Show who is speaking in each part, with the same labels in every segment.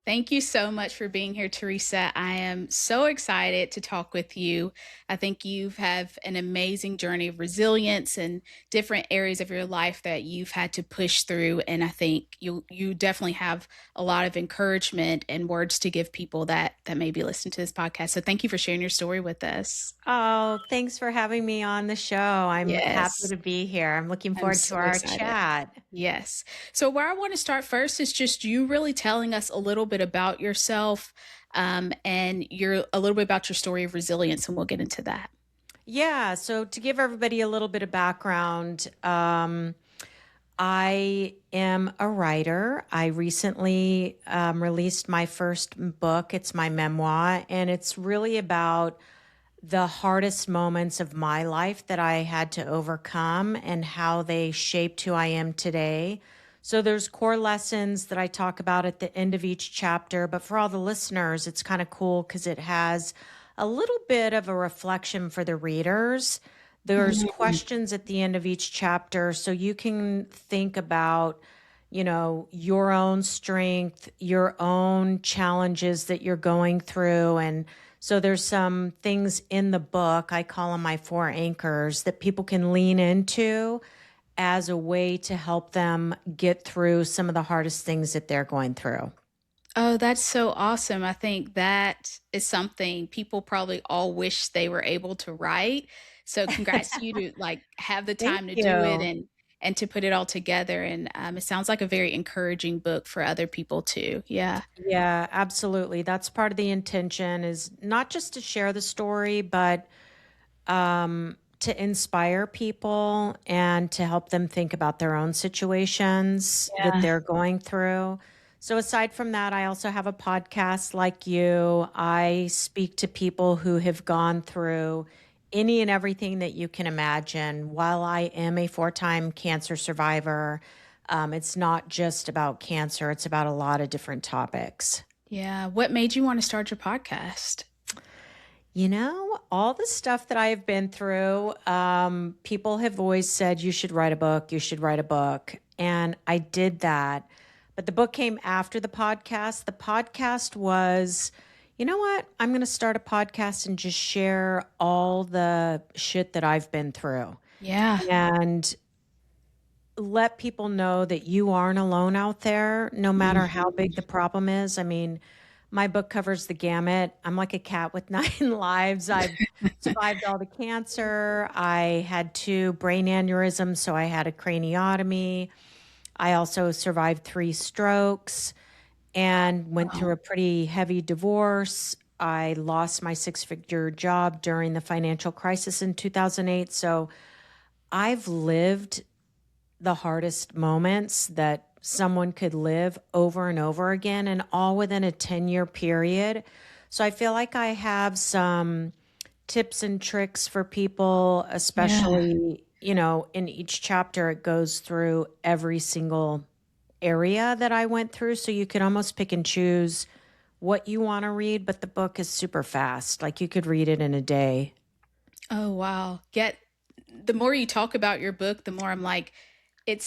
Speaker 1: Thank you so much for being here, Teresa. I am so excited to talk with you. I think you have an amazing journey of resilience and different areas of your life that you've had to push through. And I think you definitely have a lot of encouragement and words to give people that maybe listen to this podcast. So thank you for sharing your story with us.
Speaker 2: Oh, thanks for having me on the show. I'm happy
Speaker 1: Yes,
Speaker 2: to be here. I'm looking
Speaker 1: I'm
Speaker 2: forward to
Speaker 1: so
Speaker 2: our
Speaker 1: excited.
Speaker 2: chat.
Speaker 1: Yes. So, where I want to start first is just you really telling us a little bit about yourself, and a little bit about your story of resilience, and we'll get into that.
Speaker 2: Yeah, so to give everybody a little bit of background, I am a writer. I recently released my first book. It's my memoir, and it's really about the hardest moments of my life that I had to overcome and how they shaped who I am today. So there's core lessons that I talk about at the end of each chapter, but for all the listeners, it's kind of cool because it has a little bit of a reflection for the readers. There's
Speaker 1: Mhm.
Speaker 2: questions at the end of each chapter so you can think about your own strength, your own challenges that you're going through. And so there's some things in the book, I call them my four anchors, that people can lean into as a way to help them get through some of the hardest things that they're going through.
Speaker 1: Oh, that's so awesome. I think that is something people probably all wish they were able to write. So congrats to you to like have the
Speaker 2: Thank
Speaker 1: time to do it
Speaker 2: you.
Speaker 1: and to put it all together. And it sounds like a very encouraging book for other people too. Yeah.
Speaker 2: Yeah, absolutely. That's part of the intention is not just to share the story, but to inspire people and to help them think about their own situations that
Speaker 1: Yeah.
Speaker 2: they're going through. So, aside from that, I also have a podcast like you. I speak to people who have gone through any and everything that you can imagine. While I am a 4-time cancer survivor, it's not just about cancer, it's about a lot of different topics.
Speaker 1: Yeah. What made you want to start your podcast?
Speaker 2: All the stuff that I have been through, people have always said, you should write a book, you should write a book. And I did that. But the book came after the podcast. The podcast was, you know what? I'm going to start a podcast and just share all the shit that I've been through
Speaker 1: Yeah.
Speaker 2: and let people know that you aren't alone out there, no matter how big the
Speaker 1: Mhm.
Speaker 2: problem is. I mean, my book covers the gamut. I'm like a cat with 9 lives. I've survived all the cancer. I had 2 brain aneurysms, so I had a craniotomy. I also survived 3 strokes and went through
Speaker 1: Wow.
Speaker 2: a pretty heavy divorce. I lost my 6-figure job during the financial crisis in 2008. So I've lived the hardest moments that someone could live over and over again, and all within a 10-year period. So I feel like I have some tips and tricks for people,
Speaker 1: Yeah.
Speaker 2: especially, in each chapter, it goes through every single area that I went through. So you can almost pick and choose what you want to read, but the book is super fast. Like you could read it in a day.
Speaker 1: Oh, wow. Get the more you talk about your book, the more I'm like, it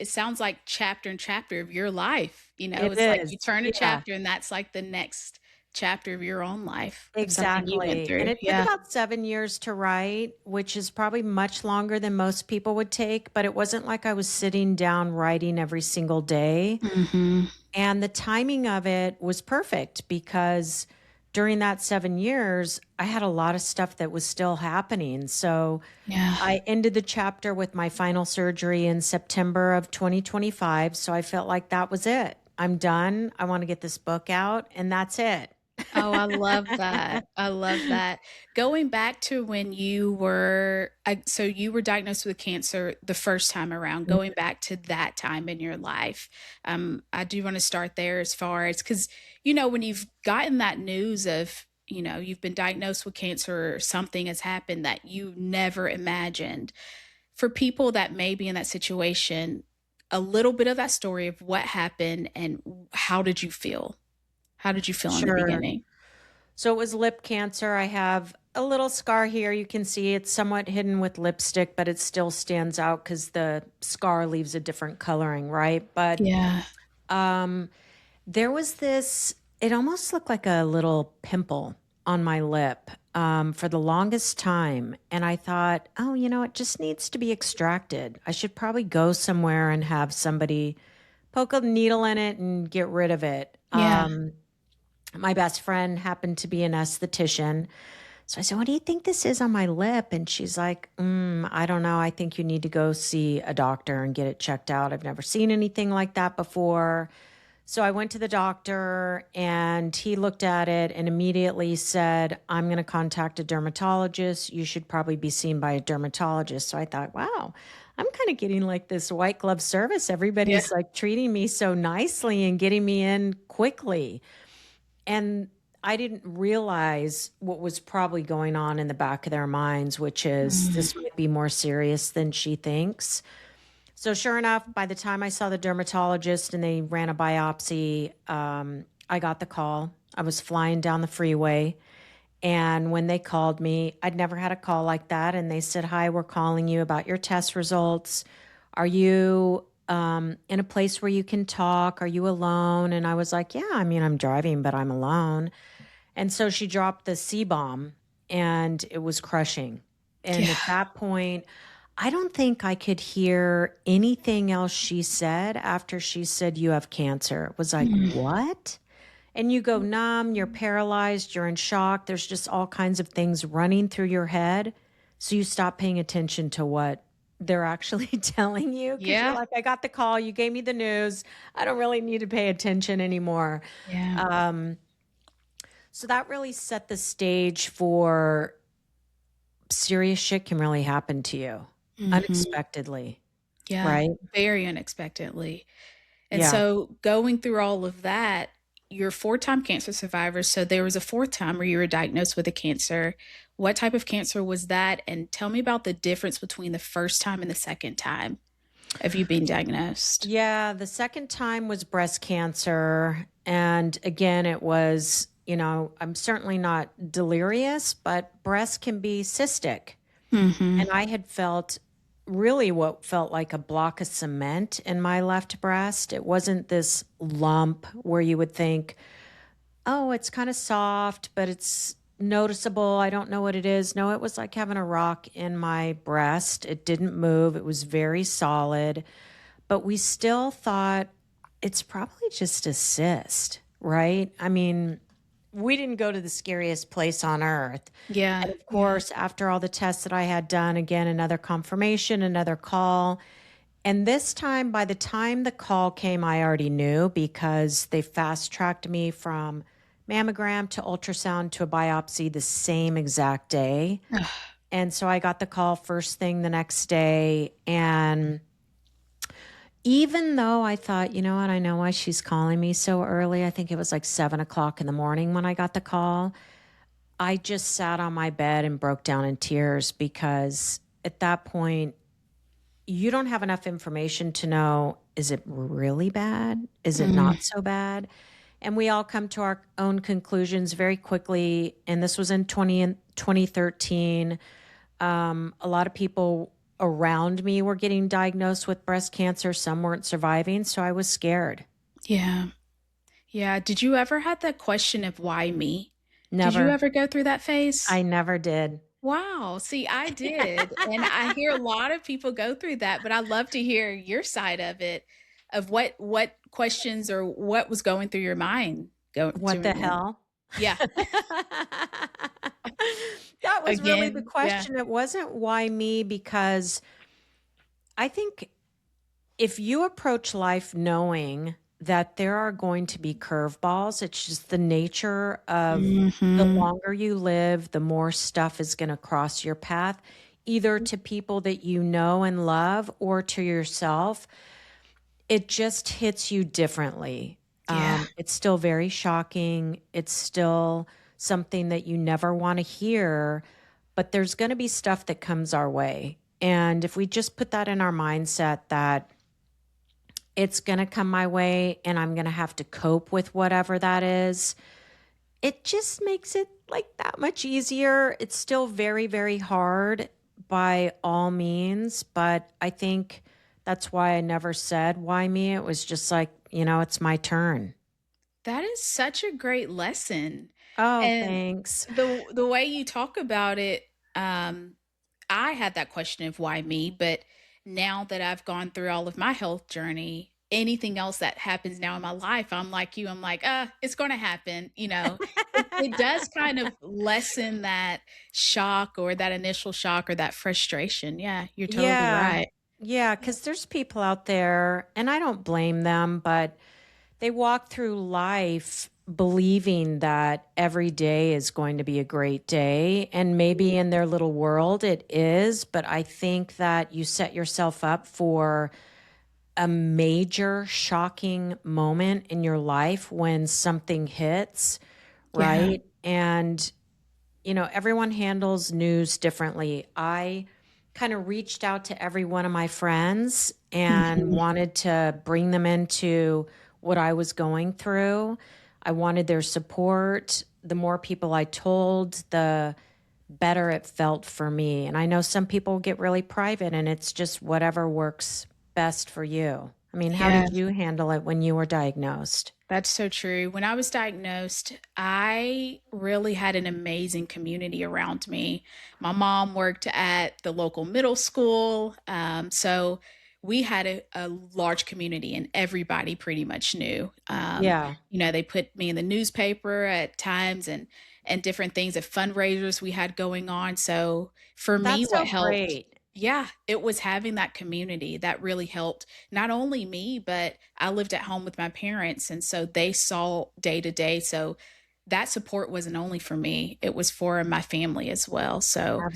Speaker 1: sounds like chapter and chapter of your life.
Speaker 2: It
Speaker 1: It's like you
Speaker 2: is.
Speaker 1: turn a
Speaker 2: Yeah.
Speaker 1: chapter and that's like the next chapter of your own life of something you went
Speaker 2: Exactly. And
Speaker 1: through.
Speaker 2: it took
Speaker 1: Yeah.
Speaker 2: about 7 years to write, which is probably much longer than most people would take, but it wasn't like I was sitting down writing every single day.
Speaker 1: Mhm.
Speaker 2: And the timing of it was perfect because during that 7 years, I had a lot of stuff that was still happening. So
Speaker 1: Yeah.
Speaker 2: I ended the chapter with my final surgery in September of 2025. So I felt like that was it. I'm done. I want to get this book out, and that's it.
Speaker 1: Oh, I love that. I love that. Going back to when so you were diagnosed with cancer the first time around, going back to that time in your life. I do want to start there as far as because, when you've gotten that news of, you've been diagnosed with cancer or something has happened that you never imagined. For people that may be in that situation, a little bit of that story of what happened and how did you feel? How did you feel in the
Speaker 2: Sure.
Speaker 1: beginning?
Speaker 2: So it was lip cancer. I have a little scar here. You can see it's somewhat hidden with lipstick, but it still stands out because the scar leaves a different coloring, right? But
Speaker 1: Yeah.
Speaker 2: um, there was this. It almost looked like a little pimple on my lip for the longest time. And I thought, oh, it just needs to be extracted. I should probably go somewhere and have somebody poke a needle in it and get rid of it.
Speaker 1: Yeah.
Speaker 2: My best friend happened to be an esthetician. So I said, what do you think this is on my lip? And she's like, I don't know. I think you need to go see a doctor and get it checked out. I've never seen anything like that before. So I went to the doctor and he looked at it and immediately said, I'm going to contact a dermatologist. You should probably be seen by a dermatologist. So I thought, wow, I'm kind of getting like this white glove service.
Speaker 1: Yeah.
Speaker 2: Everybody's like treating me so nicely and getting me in quickly. And I didn't realize what was probably going on in the back of their minds, which is
Speaker 1: Mm.
Speaker 2: this might be more serious than she thinks. So sure enough, by the time I saw the dermatologist and they ran a biopsy, I got the call. I was flying down the freeway. And when they called me, I'd never had a call like that. And they said, hi, we're calling you about your test results. Are you in a place where you can talk? Are you alone? And I was like, yeah, I mean, I'm driving, but I'm alone. And so she dropped the C bomb and it was crushing. And
Speaker 1: Yeah.
Speaker 2: at that point, I don't think I could hear anything else she said after she said, you have cancer. It was like,
Speaker 1: Mm.
Speaker 2: what? And you go numb, you're paralyzed, you're in shock. There's just all kinds of things running through your head. So you stop paying attention to what they're actually telling you because you're
Speaker 1: Yeah.
Speaker 2: like, I got the call, you gave me the news. I don't really need to pay attention anymore.
Speaker 1: Yeah.
Speaker 2: Um, so that really set the stage for serious shit can really happen to you
Speaker 1: Mhm.
Speaker 2: unexpectedly,
Speaker 1: Yeah.
Speaker 2: right?
Speaker 1: Very unexpectedly. And
Speaker 2: Yeah.
Speaker 1: so going through all of that, you're a four-time cancer survivor, so there was a fourth time where you were diagnosed with a cancer. What type of cancer was that? And tell me about the difference between the first time and the second time of you being diagnosed.
Speaker 2: Yeah. The second time was breast cancer. And again, it was, I'm certainly not delirious, but breast can be cystic. And
Speaker 1: Mhm.
Speaker 2: I had felt really what felt like a block of cement in my left breast. It wasn't this lump where you would think, oh, it's kind of soft, but it's noticeable. I don't know what it is. No, it was like having a rock in my breast. It didn't move. It was very solid, but we still thought it's probably just a cyst, right? I mean, we didn't go to the scariest place on earth.
Speaker 1: Yeah.
Speaker 2: And of
Speaker 1: Yeah.
Speaker 2: course, after all the tests that I had done, again, another confirmation, another call. And this time, by the time the call came, I already knew because they fast tracked me from mammogram to ultrasound to a biopsy the same exact day.
Speaker 1: Ugh.
Speaker 2: And so I got the call first thing the next day. And even though I thought, you know what, I know why she's calling me so early. I think it was like 7 o'clock in the morning when I got the call. I just sat on my bed and broke down in tears because at that point, you don't have enough information to know, is it really bad? Is it
Speaker 1: Mm.
Speaker 2: not so bad? And we all come to our own conclusions very quickly. And this was in 2013. A lot of people around me were getting diagnosed with breast cancer. Some weren't surviving. So I was scared.
Speaker 1: Yeah. Yeah. Did you ever have that question of why me? Did you
Speaker 2: Never.
Speaker 1: ever go through that phase?
Speaker 2: I never did.
Speaker 1: Wow. See, I did, and I hear a lot of people go through that, but I'd love to hear your side of it, of what questions or what was going through your mind go
Speaker 2: What the
Speaker 1: during that.
Speaker 2: hell?
Speaker 1: Yeah.
Speaker 2: That was really the
Speaker 1: Again, yeah.
Speaker 2: question. It wasn't why me, because I think if you approach life knowing that there are going to be curveballs, it's just the nature of the
Speaker 1: Mhm.
Speaker 2: longer you live, the more stuff is going to cross your path, either to people that you know and love or to yourself. It just hits you differently.
Speaker 1: Yeah.
Speaker 2: It's still very shocking. It's still something that you never want to hear, but there's going to be stuff that comes our way. And if we just put that in our mindset that it's going to come my way and I'm going to have to cope with whatever that is, it just makes it like that much easier. It's still very, very hard by all means, but I think that's why I never said why me. It was just like, it's my turn.
Speaker 1: That is such a great lesson,
Speaker 2: Oh,
Speaker 1: and
Speaker 2: thanks.
Speaker 1: the way you talk about it, um, I had that question of why me, but now that I've gone through all of my health journey, anything else that happens now in my life, I'm like you, I'm like, it's gonna happen," you know? It does kind of lessen that shock or that initial shock or that frustration. Yeah, you're totally
Speaker 2: Yeah.
Speaker 1: right.
Speaker 2: Yeah,
Speaker 1: Yeah.
Speaker 2: because there's people out there, and I don't blame them, but they walk through life believing that every day is going to be a great day. And maybe in their little world it is, but I think that you set yourself up for a major shocking moment in your life when something hits,
Speaker 1: Yeah.
Speaker 2: right? And everyone handles news differently. I kind of reached out to every one of my friends and
Speaker 1: Mhm.
Speaker 2: wanted to bring them into what I was going through. I wanted their support. The more people I told, the better it felt for me. And I know some people get really private and it's just whatever works best for you. I mean, how
Speaker 1: Yeah.
Speaker 2: did you handle it when you were diagnosed?
Speaker 1: That's so true. When I was diagnosed, I really had an amazing community around me. My mom worked at the local middle school. So we had a large community and everybody pretty much knew.
Speaker 2: Yeah,
Speaker 1: They put me in the newspaper at times and different things at fundraisers we had going on. So for me,
Speaker 2: that's so
Speaker 1: what helped,
Speaker 2: great.
Speaker 1: yeah, it was having that community that really helped not only me, but I lived at home with my parents, and so they saw day to day, so that support wasn't only for me, it was for my family as well, so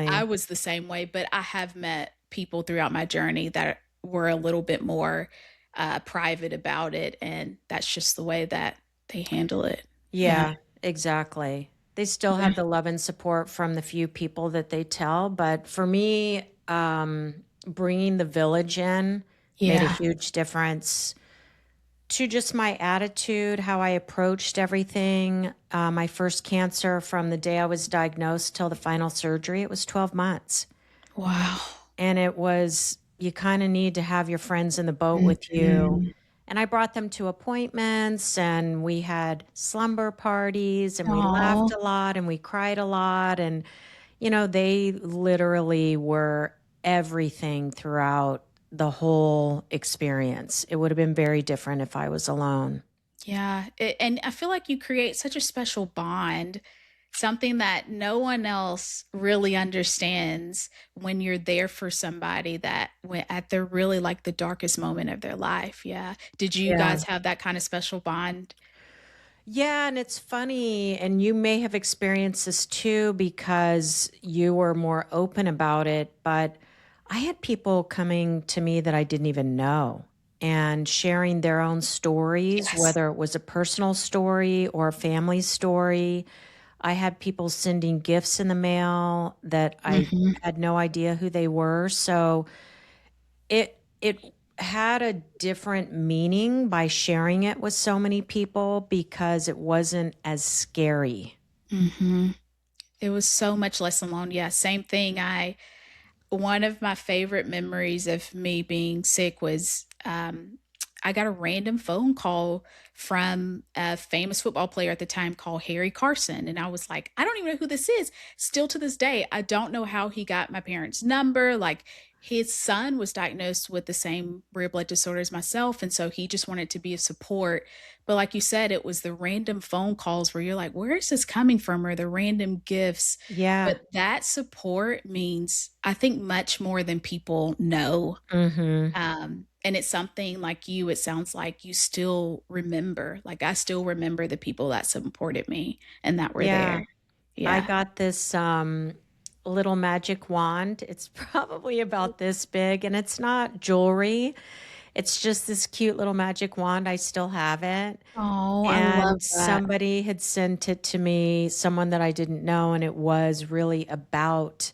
Speaker 1: I
Speaker 2: Absolutely.
Speaker 1: was the same way, but I have met people throughout my journey that were a little bit more, private about it, and that's just the way that they handle it. Yeah.
Speaker 2: Yeah, exactly. They still
Speaker 1: Yeah.
Speaker 2: have the love and support from the few people that they tell, but for me, bringing the village in made a
Speaker 1: Yeah.
Speaker 2: huge difference to just my attitude, how I approached everything. My first cancer from the day I was diagnosed till the final surgery, it was 12 months.
Speaker 1: Wow.
Speaker 2: And it was, you kind of need to have your friends in the boat with you.
Speaker 1: Mhm.
Speaker 2: And I brought them to appointments and we had slumber parties and we
Speaker 1: Aw.
Speaker 2: laughed a lot and we cried a lot. And, they literally were everything throughout the whole experience. It would have been very different if I was alone.
Speaker 1: Yeah, and I feel like you create such a special bond, something that no one else really understands when you're there for somebody that when at their really like the darkest moment of their life. Yeah. Did you
Speaker 2: Yeah.
Speaker 1: guys have that kind of special bond?
Speaker 2: Yeah, and it's funny, and you may have experienced this too because you were more open about it. But I had people coming to me that I didn't even know and sharing their own stories,
Speaker 1: Yes.
Speaker 2: whether it was a personal story or a family story. I had people sending gifts in the mail that I
Speaker 1: Mhm.
Speaker 2: had no idea who they were. So it had a different meaning by sharing it with so many people because it wasn't as scary.
Speaker 1: Mhm. It was so much less alone. Yeah, same thing. I One of my favorite memories of me being sick was, I got a random phone call from a famous football player at the time called Harry Carson, and I was like, "I don't even know who this is." Still to this day, I don't know how he got my parents' number, like, his son was diagnosed with the same rare blood disorder as myself, and so he just wanted to be a support, but like you said, it was the random phone calls where you're like, "Where is this coming from?" Or the random gifts,
Speaker 2: Yeah.
Speaker 1: but that support means, I think, much more than people know,
Speaker 2: Mhm.
Speaker 1: and it's something like you, it sounds like you still remember, like, I still remember the people that supported me and that were there.
Speaker 2: Yeah. I
Speaker 1: Yeah.
Speaker 2: got this little magic wand. It's probably about this big and it's not jewelry. It's just this cute little magic wand. I still have it.
Speaker 1: Oh, I love
Speaker 2: And
Speaker 1: that.
Speaker 2: somebody had sent it to me, someone that I didn't know, and it was really about,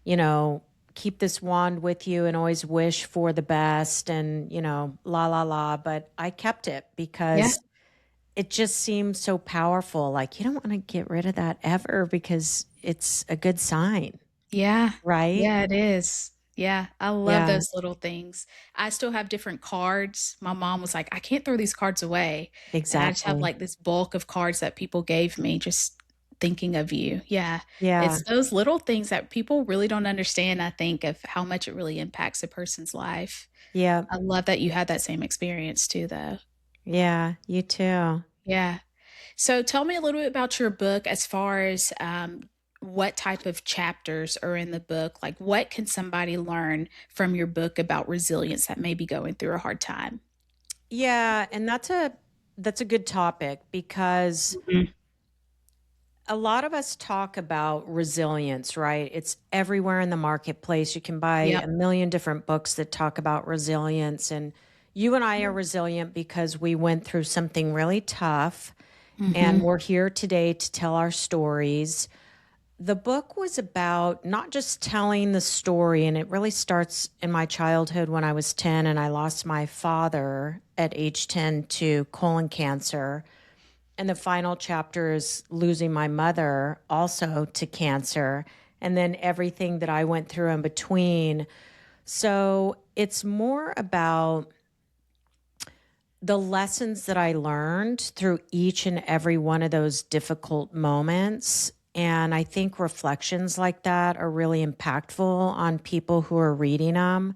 Speaker 2: you know, keep this wand with you and always wish for the best and, la la la. But I kept it
Speaker 1: Yeah.
Speaker 2: because it just seemed so powerful. Like you don't want to get rid of that ever because it's a good sign,
Speaker 1: Yeah.
Speaker 2: right?
Speaker 1: Yeah, it is. Yeah, I love
Speaker 2: Yeah,
Speaker 1: those little things. I still have different cards. My mom was like, "I can't throw these cards away." And I just have,
Speaker 2: exactly.
Speaker 1: like, this bulk of cards that people gave me just thinking of you. Yeah.
Speaker 2: Yeah,
Speaker 1: It's those little things that people really don't understand, I think, of how much it really impacts a person's life.
Speaker 2: yeah,
Speaker 1: I love that you had that same experience too, though.
Speaker 2: yeah, you too.
Speaker 1: Yeah. So tell me a little bit about your book as far as what type of chapters are in the book. Like, what can somebody learn from your book about resilience that may be going through a hard time?
Speaker 2: Yeah, and that's a good topic because
Speaker 1: Mhm.
Speaker 2: a lot of us talk about resilience, right? It's everywhere in the marketplace. You can buy
Speaker 1: Yep.
Speaker 2: a million different books that talk about resilience. And you and I are resilient because we went through something really tough. And
Speaker 1: Mhm.
Speaker 2: we're here today to tell our stories. The book was about not just telling the story, and it really starts in my childhood when I was 10 and I lost my father at age 10 to colon cancer. And the final chapter is losing my mother also to cancer, and then everything that I went through in between. So it's more about the lessons that I learned through each and every one of those difficult moments. And I think reflections like that are really impactful on people who are reading them.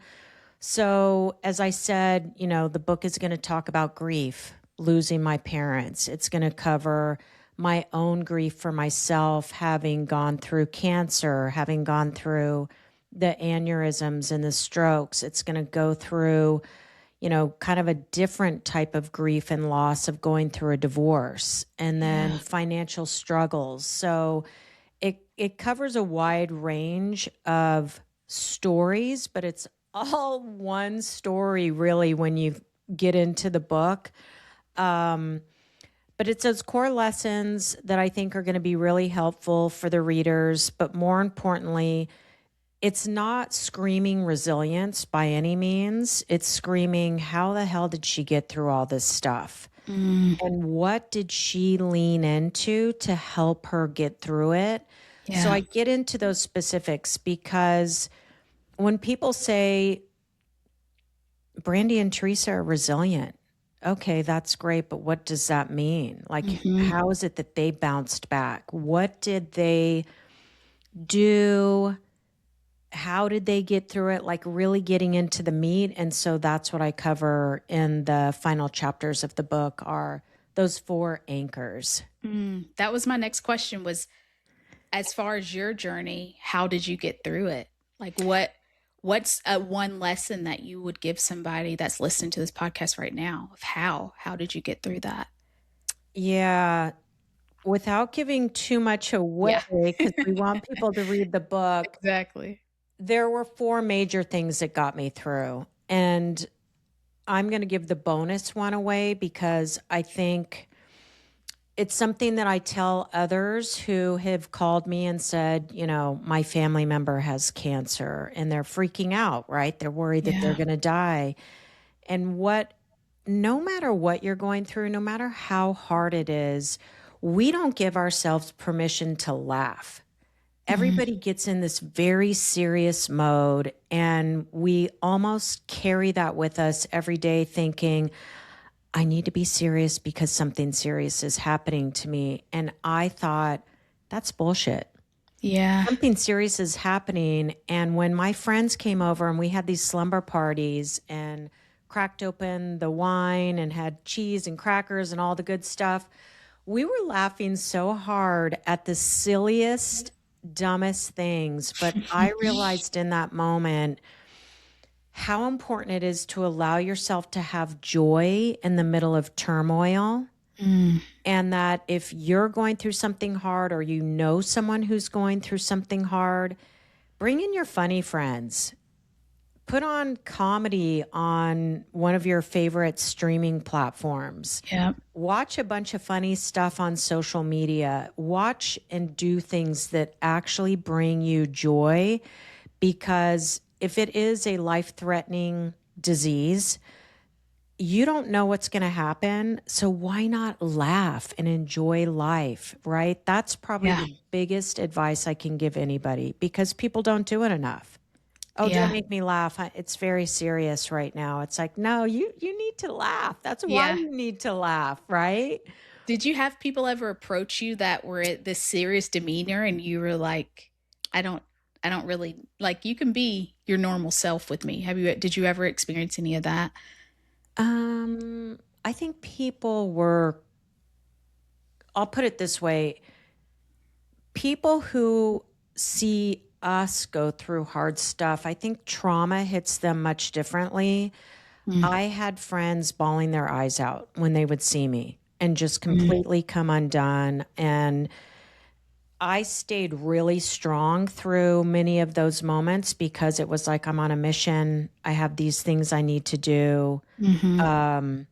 Speaker 2: So, as I said, the book is going to talk about grief, losing my parents. It's going to cover my own grief for myself, having gone through cancer, having gone through the aneurysms and the strokes. It's going to go through, kind of a different type of grief and loss of going through a divorce and then
Speaker 1: Yeah.
Speaker 2: financial struggles. So, it covers a wide range of stories, but it's all one story really when you get into the book. Um, but it's those core lessons that I think are going to be really helpful for the readers. But more importantly, it's not screaming resilience by any means. It's screaming, how the hell did she get through all this stuff?
Speaker 1: Mm.
Speaker 2: And what did she lean into to help her get through it? So
Speaker 1: Yeah.
Speaker 2: I get into those specifics because when people say Brandy and Teresa are resilient, okay, that's great, but what does that mean? Like,
Speaker 1: Mhm.
Speaker 2: how is it that they bounced back? What did they do? How did they get through it? Like, really getting into the meat. And so that's what I cover in the final chapters of the book are those four anchors.
Speaker 1: That was my next question was as far as your journey, how did you get through it? Like what's a one lesson that you would give somebody that's listening to this podcast right now of how did you get through that?
Speaker 2: Yeah, without giving too much away,
Speaker 1: Yeah.
Speaker 2: because we want people to read the book,
Speaker 1: Exactly.
Speaker 2: there were four major things that got me through. And I'm going to give the bonus one away because I think it's something that I tell others who have called me and said, my family member has cancer and they're freaking out, right? They're worried that they're
Speaker 1: Yeah.
Speaker 2: going to die. And no matter what you're going through, no matter how hard it is, we don't give ourselves permission to laugh.
Speaker 1: Mhm.
Speaker 2: Everybody gets in this very serious mode, and we almost carry that with us every day, thinking, I need to be serious because something serious is happening to me. And I thought, that's bullshit.
Speaker 1: Yeah.
Speaker 2: Something serious is happening. And when my friends came over and we had these slumber parties and cracked open the wine and had cheese and crackers and all the good stuff, we were laughing so hard at the silliest, dumbest things. But I realized in that moment how important it is to allow yourself to have joy in the middle of turmoil.
Speaker 1: Mm.
Speaker 2: And that if you're going through something hard or you know someone who's going through something hard, bring in your funny friends. Put on comedy on one of your favorite streaming platforms.
Speaker 1: Yep.
Speaker 2: Watch a bunch of funny stuff on social media. Watch and do things that actually bring you joy because if it is a life threatening disease, you don't know what's going to happen. So why not laugh and enjoy life, right? That's probably
Speaker 1: Yeah.
Speaker 2: the biggest advice I can give anybody because people don't do it enough. Oh, don't
Speaker 1: Yeah.
Speaker 2: make me laugh. It's very serious right now. It's like, no, you need to laugh. That's why
Speaker 1: Yeah.
Speaker 2: you need to laugh, right?
Speaker 1: Did you have people ever approach you that were at this serious demeanor and you were like, I don't I don't really like you can be your normal self with me. Did you ever experience any of that?
Speaker 2: I think people were, I'll put it this way, people who see us go through hard stuff, I think trauma hits them much differently.
Speaker 1: Mm,
Speaker 2: I had friends bawling their eyes out when they would see me and just
Speaker 1: mm,
Speaker 2: completely come undone. And I stayed really strong through many of those moments because it was like I'm on a mission. I have these things I need to do.
Speaker 1: mhm.
Speaker 2: Um,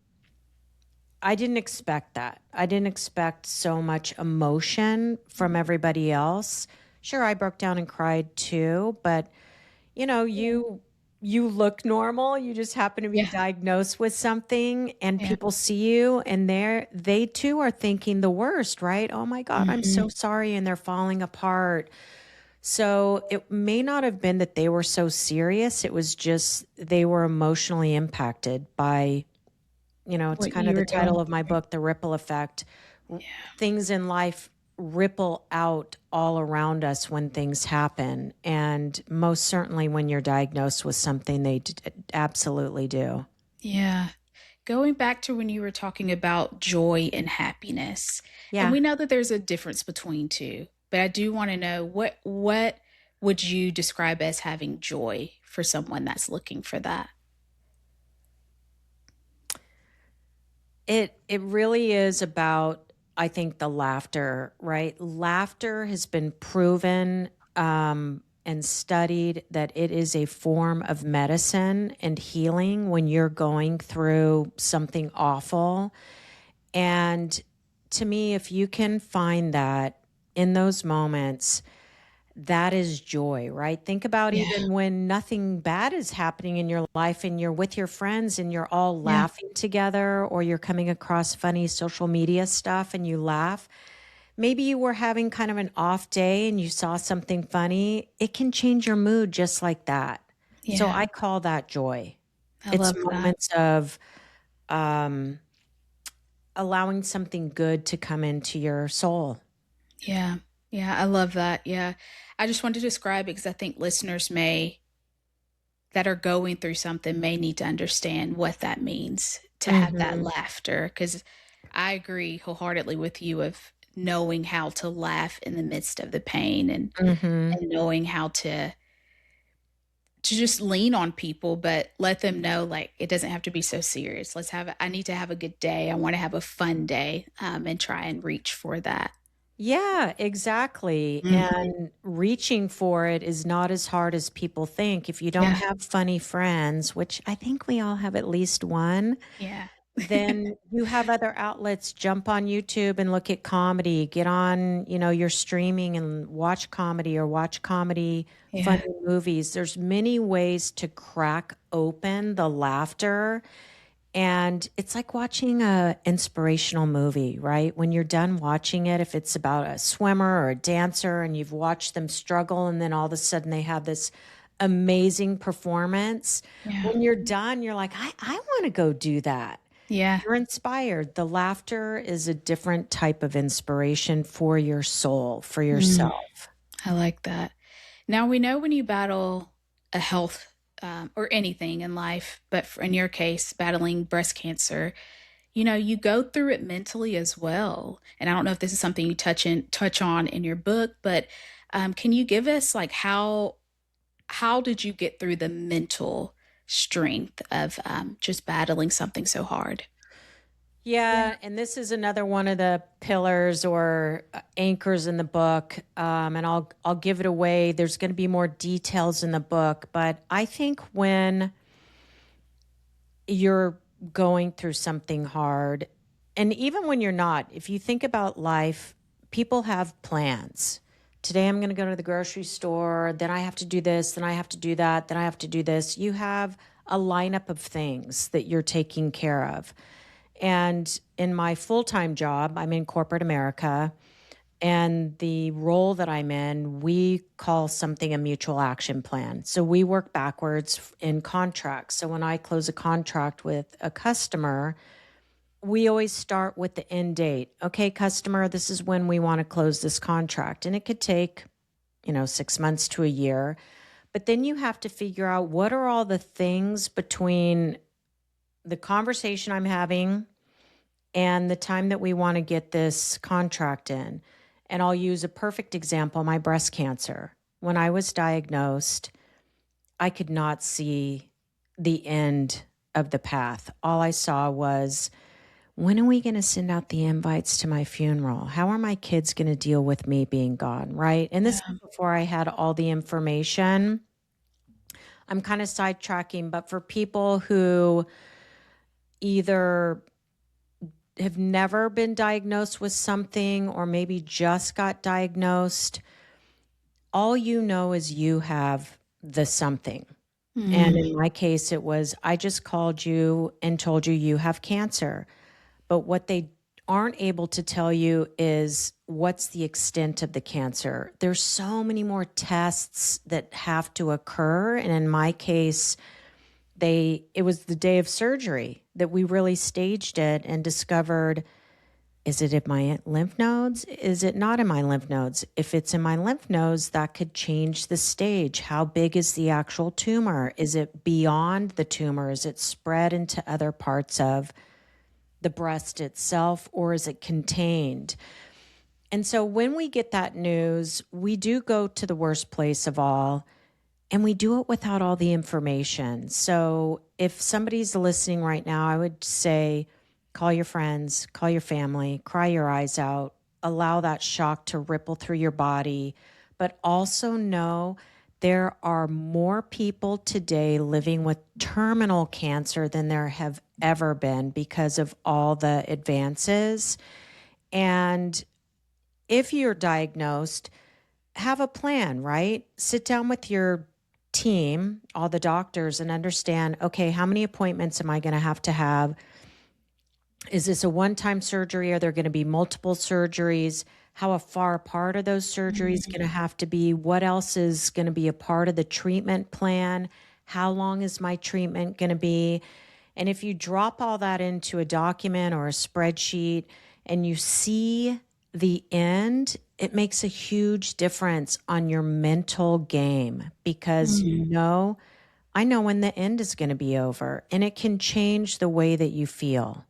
Speaker 2: I didn't expect that. I didn't expect so much emotion from everybody else. Sure, I broke down and cried too, but you look normal. You just happen to be
Speaker 1: Yeah,
Speaker 2: diagnosed with something and
Speaker 1: yeah.
Speaker 2: people see you and they too are thinking the worst, right? Oh my God, I'm so
Speaker 1: Mhm.
Speaker 2: sorry. And they're falling apart. So it may not have been that they were so serious. It was just they were emotionally impacted by, it's
Speaker 1: What
Speaker 2: kind of
Speaker 1: you
Speaker 2: the
Speaker 1: were
Speaker 2: title
Speaker 1: going
Speaker 2: of my
Speaker 1: through.
Speaker 2: book, The Ripple Effect.
Speaker 1: Yeah.
Speaker 2: Things in life ripple out all around us when things happen. And most certainly when you're diagnosed with something, absolutely do.
Speaker 1: Yeah. Going back to when you were talking about joy and happiness, and
Speaker 2: Yeah.
Speaker 1: we know that there's a difference between 2, but I do wanna know what would you describe as having joy for someone that's looking for that?
Speaker 2: It really is about, I think, the laughter, right? Laughter has been proven and studied that it is a form of medicine and healing when you're going through something awful. And to me, if you can find that in those moments, that is joy, right? Think about
Speaker 1: Yeah,
Speaker 2: even when nothing bad is happening in your life and you're with your friends and you're all
Speaker 1: yeah,
Speaker 2: laughing together, or you're coming across funny social media stuff and you laugh. Maybe you were having kind of an off day and you saw something funny. It can change your mood just like that. So
Speaker 1: yeah.
Speaker 2: I call that joy.
Speaker 1: I
Speaker 2: It's
Speaker 1: love that.
Speaker 2: moments of um, allowing something good to come into your soul.
Speaker 1: Yeah. Yeah, I love that, yeah. I just wanted to describe because I think listeners may that are going through something may need to understand what that means to have that
Speaker 2: Hmm.
Speaker 1: laughter. Because I agree wholeheartedly with you of knowing how to laugh in the midst of the pain
Speaker 2: Hmm.
Speaker 1: and knowing how to just lean on people, but let them know, like, it doesn't have to be so serious. I need to have a good day. I wanna have a fun day, and try and reach for that.
Speaker 2: Yeah, exactly.
Speaker 1: Mhm.
Speaker 2: And reaching for it is not as hard as people think. If you don't
Speaker 1: Yeah,
Speaker 2: have funny friends, which I think we all have at least one,
Speaker 1: yeah.
Speaker 2: then you have other outlets. Jump on YouTube and look at comedy. Get on, your streaming and watch comedy or watch comedy,
Speaker 1: Yeah,
Speaker 2: funny movies. There's many ways to crack open the laughter, and it's like watching a inspirational movie, right? When you're done watching it, if it's about a swimmer or a dancer and you've watched them struggle and then all of a sudden they have this amazing performance,
Speaker 1: yeah,
Speaker 2: when you're done, you're like, I want to go do that.
Speaker 1: yeah.
Speaker 2: You're inspired. The laughter is a different type of inspiration for your soul, for
Speaker 1: Mm,
Speaker 2: yourself.
Speaker 1: I like that. Now we know when you battle a health, or anything in life, but in your case, battling breast cancer, you go through it mentally as well. And I don't know if this is something you touch on in your book, but can you give us like how did you get through the mental strength of just battling something so hard?
Speaker 2: Yeah, and this is another one of the pillars or anchors in the book, and I'll give it away. There's going to be more details in the book, but I think when you're going through something hard, and even when you're not, if you think about life, people have plans. Today I'm going to go to the grocery store, then I have to do this, then I have to do that, then I have to do this. You have a lineup of things that you're taking care of. And in my full time job, I'm in corporate America. And the role that I'm in, we call something a mutual action plan. So we work backwards in contracts. So when I close a contract with a customer, we always start with the end date. Okay, customer, this is when we want to close this contract. And it could take, 6 months to a year. But then you have to figure out what are all the things between the conversation I'm having and the time that we want to get this contract in. And I'll use a perfect example, my breast cancer. When I was diagnosed, I could not see the end of the path. All I saw was, when are we going to send out the invites to my funeral? How are my kids going to deal with me being gone? Right. And this
Speaker 1: Yeah.
Speaker 2: is before I had all the information. I'm kind of sidetracking, but for people who either have never been diagnosed with something or maybe just got diagnosed, all you know is you have the something. And in
Speaker 1: Mm.
Speaker 2: my case, it was, I just called you and told you you have cancer. But what they aren't able to tell you is what's the extent of the cancer. There's so many more tests that have to occur. And in my case, it was the day of surgery that we really staged it and discovered, is it in my lymph nodes? Is it not in my lymph nodes? If it's in my lymph nodes, that could change the stage. How big is the actual tumor? Is it beyond the tumor? Is it spread into other parts of the breast itself, or is it contained? And so when we get that news, we do go to the worst place of all, and we do it without all the information. So if somebody's listening right now, I would say call your friends, call your family, cry your eyes out, allow that shock to ripple through your body, but also know there are more people today living with terminal cancer than there have ever been because of all the advances. And if you're diagnosed, have a plan, right? Sit down with your team, all the doctors, and understand, okay, how many appointments am I going to have to have? Is this a one-time surgery? Are there going to be multiple surgeries? How far apart are those surgeries going to
Speaker 1: Mm.
Speaker 2: have to be? What else is going to be a part of the treatment plan? How long is my treatment going to be? And if you drop all that into a document or a spreadsheet and you see the end, it makes a huge difference on your mental game because
Speaker 1: Mm.
Speaker 2: I know when the end is going to be over, and it can change the way that you feel.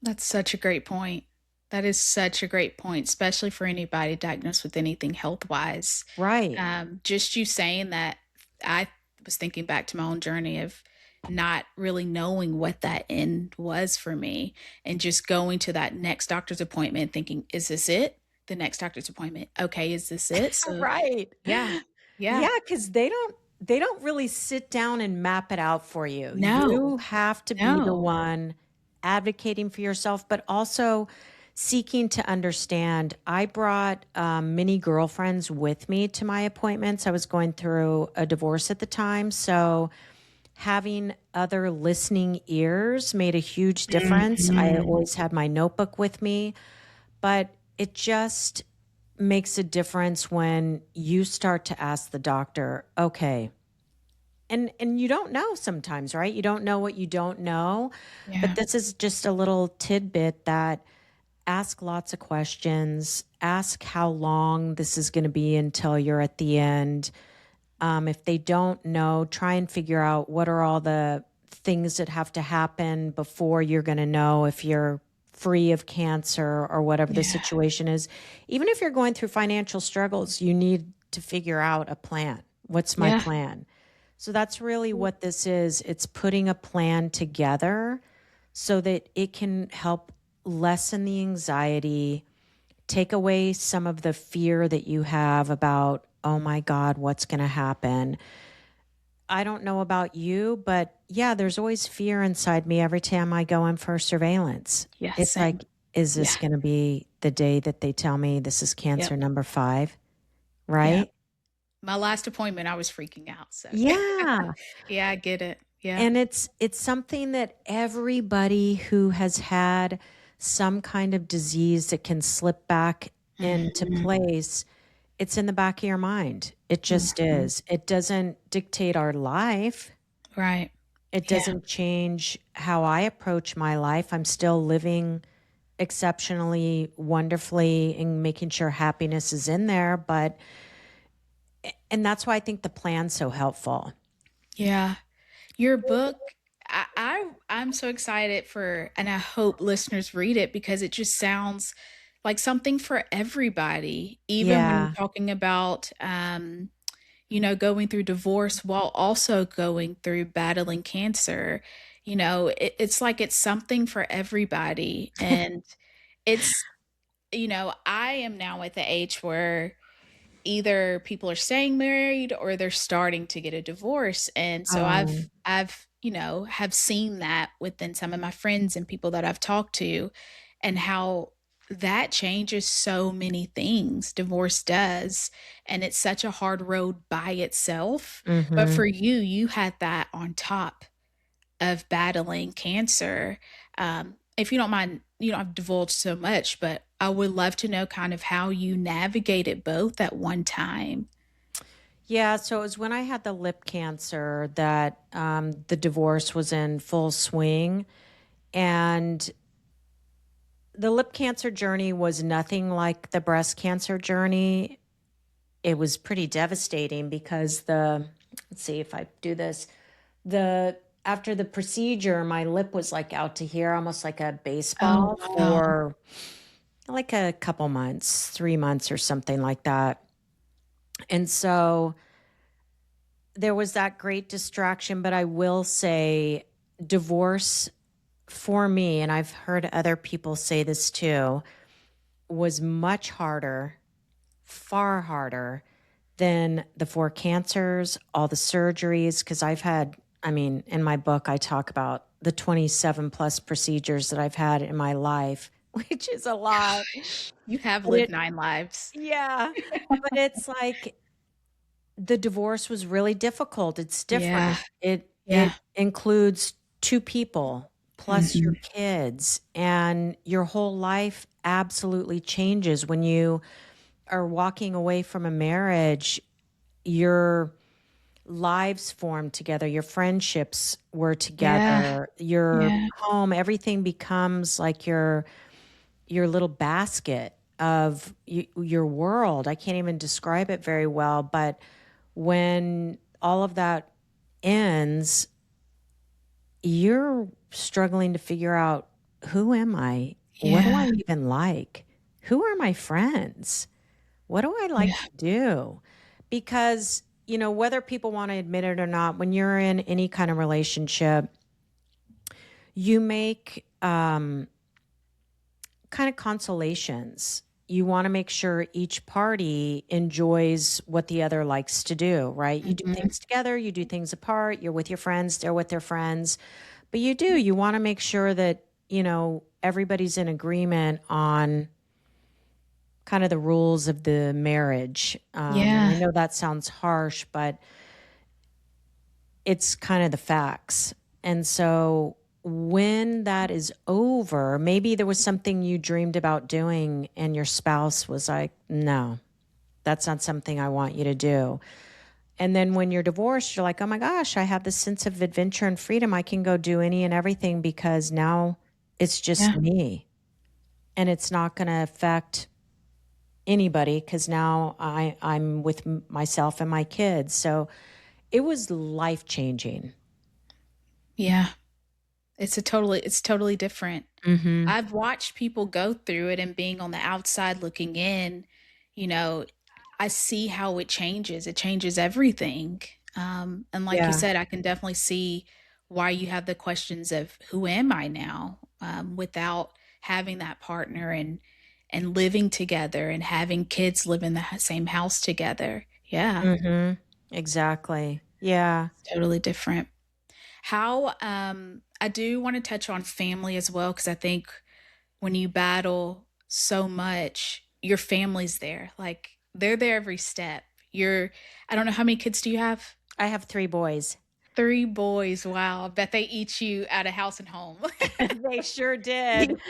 Speaker 1: That's such a great point. That is such a great point, especially for anybody diagnosed with anything health-wise.
Speaker 2: Right.
Speaker 1: Just you saying that, I was thinking back to my own journey of not really knowing what that end was for me and just going to that next doctor's appointment thinking, "Is this it?" The next doctor's appointment, "Okay, is this it?" So,
Speaker 2: Right.
Speaker 1: yeah. Yeah.
Speaker 2: Yeah, because they don't really sit down and map it out for you.
Speaker 1: No.
Speaker 2: You have to be the
Speaker 1: No.
Speaker 2: one advocating for yourself, but also seeking to understand. I brought many girlfriends with me to my appointments. I was going through a divorce at the time, so having other listening ears made a huge difference. I
Speaker 1: Mhm.
Speaker 2: always had my notebook with me, but it just makes a difference when you start to ask the doctor, okay, and you don't know sometimes, right? You don't know what you don't know, but
Speaker 1: Yeah.
Speaker 2: this is just a little tidbit that ask lots of questions, ask how long this is going to be until you're at the end. If they don't know, try and figure out what are all the things that have to happen before you're going to know if you're free of cancer or whatever the
Speaker 1: Yeah.
Speaker 2: situation is. Even if you're going through financial struggles, you need to figure out a plan. What's my
Speaker 1: Yeah.
Speaker 2: plan? So that's really what this is. It's putting a plan together so that it can help lessen the anxiety, take away some of the fear that you have about, oh my God, what's going to happen? I don't know about you, but yeah, there's always fear inside me every time I go in for surveillance.
Speaker 1: Yeah,
Speaker 2: It's
Speaker 1: same.
Speaker 2: like, is
Speaker 1: Yeah.
Speaker 2: this going to be the day that they tell me this is
Speaker 1: Yep.
Speaker 2: cancer number 5?
Speaker 1: Yep.
Speaker 2: Right?
Speaker 1: My last appointment, I was freaking out, so yeah.
Speaker 2: Yeah.
Speaker 1: Yeah, I get it. Yeah.
Speaker 2: And it's something that everybody who has had some kind of disease that can slip back into
Speaker 1: Mhm,
Speaker 2: place, it's in the back of your mind. It just
Speaker 1: mhm.
Speaker 2: is. It doesn't dictate our life.
Speaker 1: Right.
Speaker 2: It
Speaker 1: Yeah,
Speaker 2: doesn't change how I approach my life. I'm still living exceptionally wonderfully and making sure happiness is in there, but and that's why I think the plan's so helpful.
Speaker 1: yeah. Your book, I'm so excited for, and I hope listeners read it because it just sounds like something for everybody, even when you're
Speaker 2: Yeah.
Speaker 1: talking about, going through divorce while also going through battling cancer. It's like it's something for everybody. And it's, I am now at the age where either people are staying married or they're starting to get a divorce. And so
Speaker 2: Oh.
Speaker 1: have seen that within some of my friends and people that I've talked to, and how that changes so many things. Divorce does. And it's such a hard road by itself. But
Speaker 2: Mhm.
Speaker 1: for you, you had that on top of battling cancer. If you don't mind, you don't have to divulge so much, but I would love to know kind of how you navigated both at one time.
Speaker 2: Yeah, so it was when I had the lip cancer that the divorce was in full swing. And the lip cancer journey was nothing like the breast cancer journey. It was pretty devastating because let's see if I do this, the after the procedure, my lip was like out to here, almost like a
Speaker 1: Oh,
Speaker 2: baseball
Speaker 1: wow.
Speaker 2: for like a couple months, 3 months or something like that. And so there was that great distraction, but I will say divorce for me, and I've heard other people say this too, was much harder, far harder than the four cancers, all the surgeries. Because I've had, I mean, in my book, I talk about the 27 plus procedures that I've had in my life, which is a lot.
Speaker 1: Gosh, you have
Speaker 2: But
Speaker 1: lived
Speaker 2: it,
Speaker 1: 9 lives.
Speaker 2: yeah, but it's like the divorce was really difficult. It's
Speaker 1: Yeah,
Speaker 2: different. It
Speaker 1: yeah.
Speaker 2: includes two people plus your
Speaker 1: Mhm.
Speaker 2: kids, and your whole life absolutely changes when you are walking away from a marriage. Your lives formed together, your friendships were
Speaker 1: Yeah,
Speaker 2: together, your
Speaker 1: yeah,
Speaker 2: home, everything becomes like your little basket of your world. I can't even describe it very well, but when all of that ends, you're struggling to figure out, who am I? What do I
Speaker 1: yeah,
Speaker 2: even like? Who are my friends? What do I like
Speaker 1: yeah,
Speaker 2: to do? Because, whether people want to admit it or not, when you're in any kind of relationship, you make kind of consolations. You want to make sure each party enjoys what the other likes to do, right? You do
Speaker 1: mhm.
Speaker 2: things together, you do things apart, you're with your friends, they're with their friends. But you want to make sure that, everybody's in agreement on kind of the rules of the marriage. And I
Speaker 1: Yeah,
Speaker 2: know that sounds harsh, but it's kind of the facts. And so when that is over, maybe there was something you dreamed about doing and your spouse was like, no, that's not something I want you to do. And then when you're divorced, you're like, oh my gosh, I have this sense of adventure and freedom. I can go do any and everything because now it's just
Speaker 1: yeah,
Speaker 2: me and it's not going to affect anybody because now I'm with myself and my kids. So it was life changing.
Speaker 1: yeah. It's totally different.
Speaker 2: Hmm.
Speaker 1: I've watched people go through it, and being on the outside looking in, you know, I see how it changes. It changes everything. And like you
Speaker 2: Yeah.
Speaker 1: said, I can definitely see why you have the questions of who am I now, without having that partner and living together and having kids live in the same house together. Yeah,
Speaker 2: Hmm. Exactly. Yeah.
Speaker 1: it's totally different. How I do want to touch on family as well, because I think when you battle so much, your family's there. Like they're there every step. I don't know, how many kids do you have?
Speaker 2: I have three boys.
Speaker 1: 3 boys, wow, I bet they eat you out of house and home.
Speaker 2: They sure
Speaker 1: Yeah.
Speaker 2: did.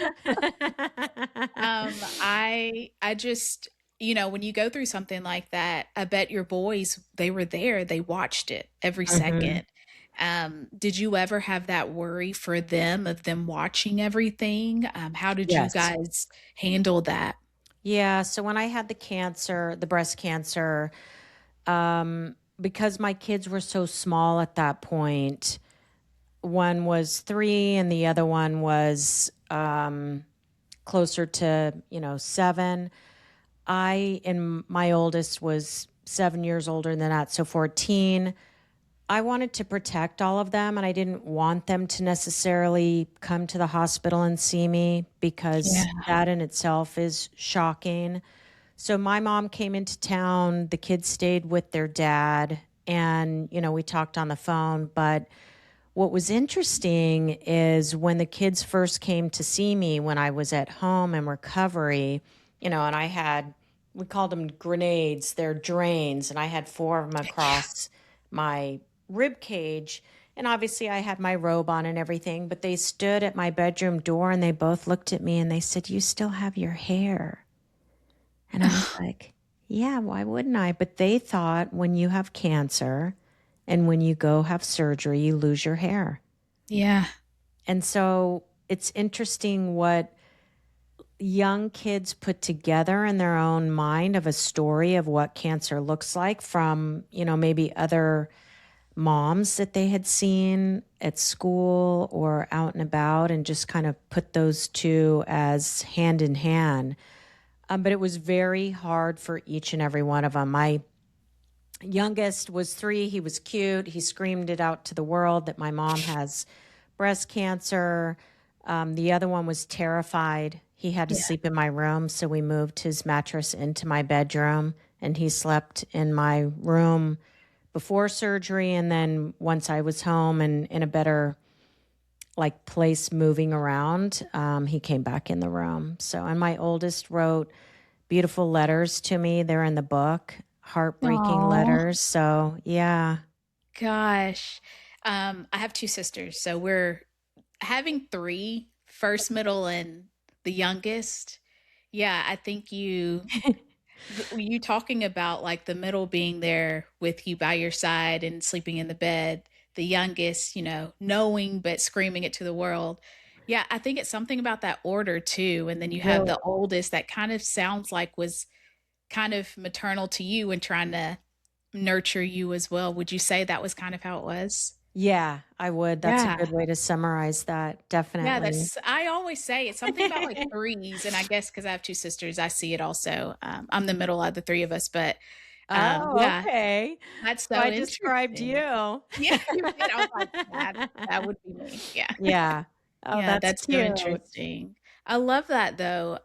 Speaker 1: I just when you go through something like that, I bet your boys, they were there, they watched it every
Speaker 2: Mhm.
Speaker 1: second. Did you ever have that worry for them of them watching everything? How did you
Speaker 2: Yes.
Speaker 1: guys handle that?
Speaker 2: Yeah, so when I had the cancer, the breast cancer, because my kids were so small at that point, one was 3 and the other one was, closer to, 7. And my oldest was 7 years older than that, so 14. I wanted to protect all of them, and I didn't want them to necessarily come to the hospital and see me because
Speaker 1: Yeah.
Speaker 2: that in itself is shocking. So my mom came into town, the kids stayed with their dad, and, we talked on the phone. But what was interesting is when the kids first came to see me when I was at home in recovery, and I had, we called them grenades, they're drains, and I had 4 of them
Speaker 1: Yeah.
Speaker 2: across my rib cage. And obviously I had my robe on and everything, but they stood at my bedroom door and they both looked at me and they said, "You still have your hair." And I was like, "Yeah, why wouldn't I?" But they thought when you have cancer and when you go have surgery, you lose your hair.
Speaker 1: Yeah.
Speaker 2: And so it's interesting what young kids put together in their own mind of a story of what cancer looks like from, maybe other moms that they had seen at school or out and about, and just kind of put those two as hand in hand. But it was very hard for each and every one of them. My youngest was 3. He was cute. He screamed it out to the world that my mom has breast cancer. The other one was terrified. He had to
Speaker 1: Yeah.
Speaker 2: sleep in my room, so we moved his mattress into my bedroom, and he slept in my room before surgery. And then once I was home and in a better like place moving around, he came back in the room. So, and my oldest wrote beautiful letters to me. They're in the book, heartbreaking
Speaker 1: Oh
Speaker 2: letters. So, yeah.
Speaker 1: gosh. I have 2 sisters, so we're having 3, first, middle, and the youngest. Yeah, I think you talking about, like, the middle being there with you by your side and sleeping in the bed, the youngest, knowing but screaming it to the world. Yeah, I think it's something about that order too, and then you have
Speaker 2: Really?
Speaker 1: the oldest that kind of sounds like was kind of maternal to you and trying to nurture you as well. Would you say that was kind of how it was?
Speaker 2: Yeah, I would. That's a
Speaker 1: Yeah.
Speaker 2: good way to summarize that.
Speaker 1: Yeah,
Speaker 2: Definitely.
Speaker 1: that's I always say it's something about, like, threes, and I guess because I have 2 sisters, I see it also. I'm the middle of the 3 of us, but,
Speaker 2: Oh,
Speaker 1: yeah,
Speaker 2: okay.
Speaker 1: that's
Speaker 2: So
Speaker 1: so
Speaker 2: I described
Speaker 1: interesting.
Speaker 2: you.
Speaker 1: Yeah, you did. I was like, that would be me. Yeah.
Speaker 2: Yeah. Oh,
Speaker 1: Yeah,
Speaker 2: that's
Speaker 1: that's so
Speaker 2: cute.
Speaker 1: interesting. I love that though,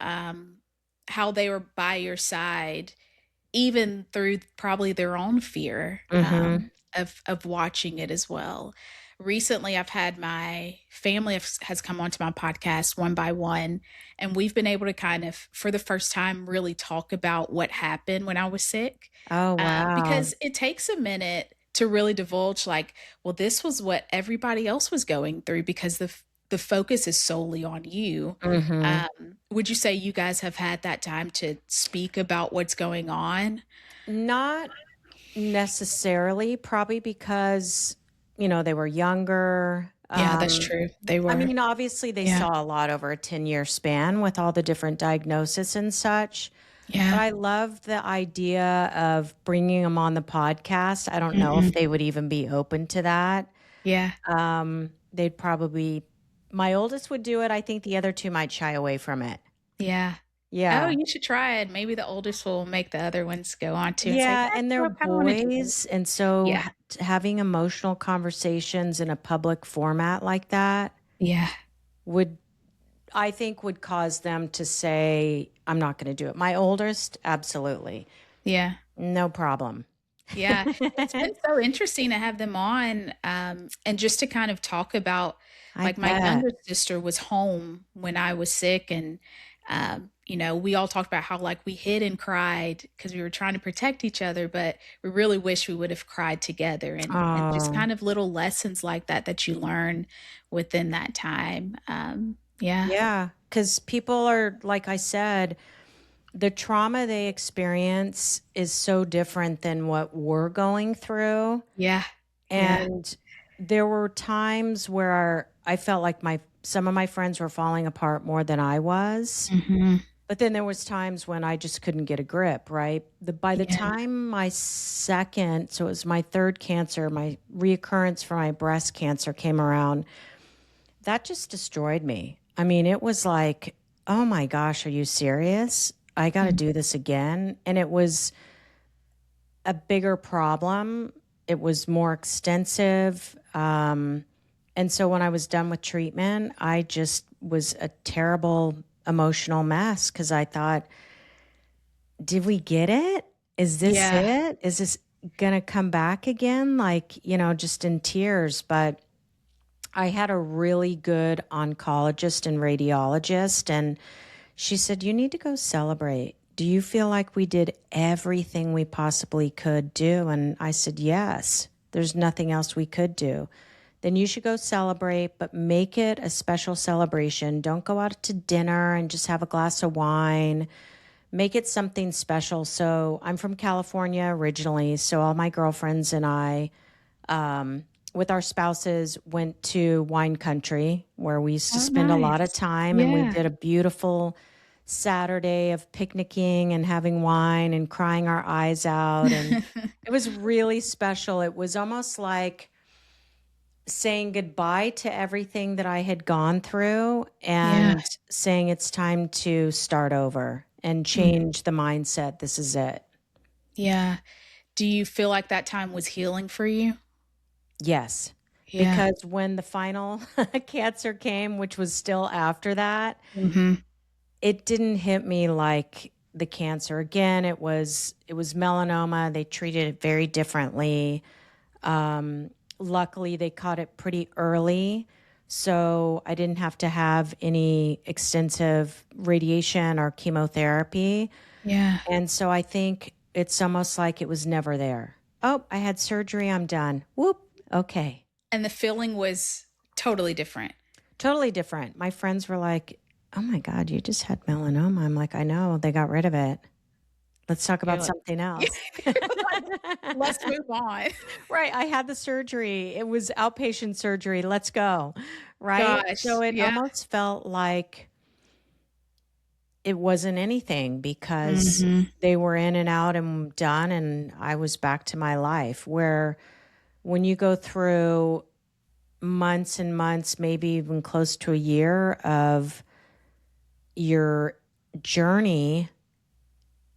Speaker 1: how they were by your side even through probably their own fear,
Speaker 2: Mhm.
Speaker 1: of watching it as well. Recently, I've had my family has come onto my podcast one by one, and we've been able to kind of, for the first time, really talk about what happened when I was sick,
Speaker 2: Oh, wow.
Speaker 1: because it takes a minute to really divulge, like, well, this was what everybody else was going through because the focus is solely on you.
Speaker 2: Mhm.
Speaker 1: Would you say you guys have had that time to speak about what's going on?
Speaker 2: Not necessarily, probably because, they were younger.
Speaker 1: Yeah, that's true. They
Speaker 2: I
Speaker 1: were.
Speaker 2: mean, obviously, they
Speaker 1: Yeah.
Speaker 2: saw a lot over a 10-year span with all the different diagnoses and such. But
Speaker 1: Yeah.
Speaker 2: I love the idea of bringing them on the podcast. I don't know if
Speaker 1: Mhm.
Speaker 2: they would even be open to that.
Speaker 1: Yeah.
Speaker 2: They'd probably, my oldest would do it. I think the other 2 might shy away from it.
Speaker 1: Yeah. Oh,
Speaker 2: Yeah.
Speaker 1: you should try it. Maybe the oldest will make the other ones go on too and say,
Speaker 2: Yeah,
Speaker 1: "Yeah,
Speaker 2: and they're
Speaker 1: I kinda wanna do this."
Speaker 2: boys, and so
Speaker 1: Yeah.
Speaker 2: having emotional conversations in a public format like that
Speaker 1: Yeah.
Speaker 2: would, I think, would cause them to say, "I'm not gonna do it." My oldest, absolutely.
Speaker 1: Yeah.
Speaker 2: No problem.
Speaker 1: Yeah, it's been so interesting to have them on, and just to kind of talk about
Speaker 2: I
Speaker 1: like, my
Speaker 2: bet.
Speaker 1: younger sister was home when I was sick, and, We all talked about how like we hid and cried because we were trying to protect each other, but we really wish we would have cried together, and just
Speaker 2: Oh,
Speaker 1: kind of little lessons like that that you learn within that time. Yeah.
Speaker 2: yeah. Because people are, like I said, the trauma they experience is so different than what we're going through.
Speaker 1: Yeah. Yeah.
Speaker 2: And there were times where I felt like some of my friends were falling apart more than I was.
Speaker 1: Mhm.
Speaker 2: But then there was times when I just couldn't get a grip, right? By the
Speaker 1: Yeah.
Speaker 2: time so it was my third cancer, my reoccurrence for my breast cancer came around, that just destroyed me. I mean, it was like, oh my gosh, are you serious? I got to
Speaker 1: Mm.
Speaker 2: do this again. And it was a bigger problem. It was more extensive. And so when I was done with treatment, I just was a terrible emotional mess because I thought, did we get it? Is this
Speaker 1: Yeah.
Speaker 2: it? Is this going to come back again? Like, just in tears. But I had a really good oncologist and radiologist, and she said, you need to go celebrate. Do you feel like we did everything we possibly could do? And I said, yes, there's nothing else we could do. Then you should go celebrate, but make it a special celebration. Don't go out to dinner and just have a glass of wine. Make it something special. So I'm from California originally. So all my girlfriends and I, with our spouses, went to wine country where we used to
Speaker 1: Oh,
Speaker 2: spend a lot of
Speaker 1: nice.
Speaker 2: time, and we
Speaker 1: Yeah.
Speaker 2: did a beautiful Saturday of picnicking and having wine and crying our eyes out. And it was really special. It was almost like saying goodbye to everything that I had gone through
Speaker 1: Yeah.
Speaker 2: and saying it's time to start over and
Speaker 1: Mm.
Speaker 2: change the mindset. This is it.
Speaker 1: Yeah. Do you feel like that time was healing for you?
Speaker 2: Yes.
Speaker 1: Yeah.
Speaker 2: Because when the final cancer came, which was still after that,
Speaker 1: Mhm.
Speaker 2: it didn't hit me like the cancer. Again, it was melanoma. They treated it very differently. Luckily, they caught it pretty early, so I didn't have to have any extensive radiation or chemotherapy.
Speaker 1: Yeah.
Speaker 2: And so I think it's almost like it was never there. Oh, I had surgery. I'm done. Whoop. Okay.
Speaker 1: And the feeling was totally different.
Speaker 2: Totally different. My friends were like, oh my God, you just had melanoma. I'm like, I know. They got rid of it. Let's talk
Speaker 1: You're
Speaker 2: about
Speaker 1: like,
Speaker 2: something else.
Speaker 1: "Let's move on."
Speaker 2: Right. I had the surgery. It was outpatient surgery. Let's go. Right. So
Speaker 1: Gosh,
Speaker 2: it
Speaker 1: yeah.
Speaker 2: almost felt like it wasn't anything because
Speaker 1: Mhm.
Speaker 2: they were in and out and done. And I was back to my life. Where when you go through months and months, maybe even close to a year of your journey,